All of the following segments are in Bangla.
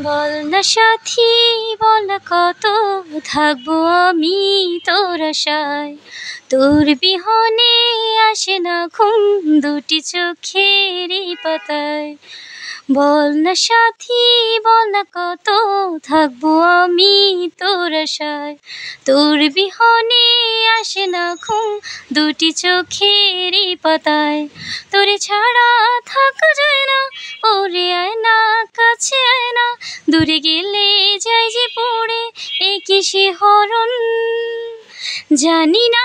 বল না সাথী বল না কত থাকবো আমি তোর আশায়, তোর বিহনে আসে না ঘুম দুটি চোখেরই পাতায়। বল না সাথী বল না কত থাকবো আমি তোর আশায়, তোর বিহনে আসে না ঘুম দুটি চোখেরই পাতায়। তোরে ছাড়া থাকা যায় না, ওরে আয় না কাছে আয় না, দূরে গেলে যাই যে পড়ে একই শিহরণ। জানি না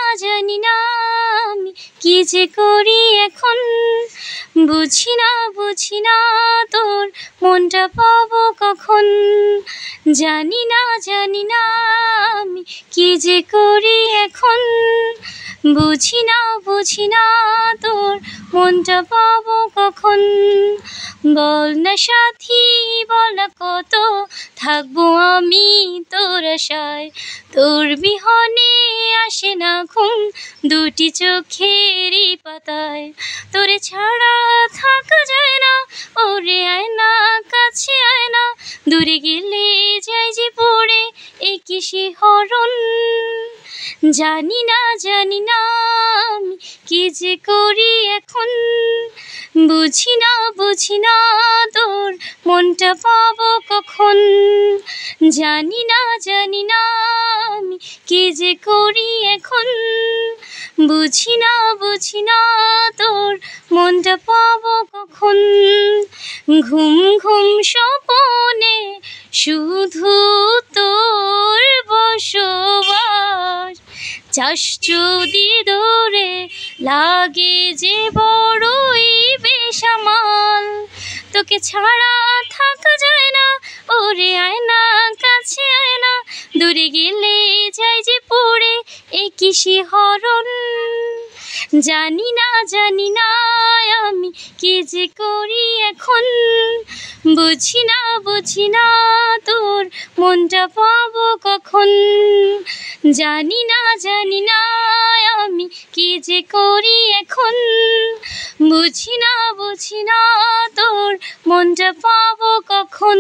আমি কি যে করি এখন, বুঝি না তোর মনটা পাবো কখন। জানি না আমি কি যে করি এখন, বুঝি না তোর মনটা পাবো কখন। বল না সাথী বল না কত থাকবো আমি তোর আশায়, তোর বিহনে আসে না ঘুম দুটি চোখেরই পাতায়। তোরে ছাড়া থাকা যায় না, ওরে আয় না কাছে আয় না, দূরে গেলে যাই যে পড়ে একই শিহরণ। জানি না আমি কি যে করি এখন, বুঝি না তোর মনটা পাবো কখন। জানি না আমি কি যে করি এখন, বুঝি না তোর মনটা পাবো কখন। ঘুম স্বপনে শুধু তোর বসবাস, চাস যদি দূরে লাগে যে বড়ই বেসামাল। তোকে ছাড়া থাকা যায় না, ওরে আয় না কাছে আয় না, দূরে গেলে যাই যে পড়ে একই শিহরণ। জানি না আমি কি যে করি এখন, বুঝি না তোর মনটা পাবো কখন। জানি না আমি কি যে করি এখন, বুঝি না তোর মনটা পাবো কখন।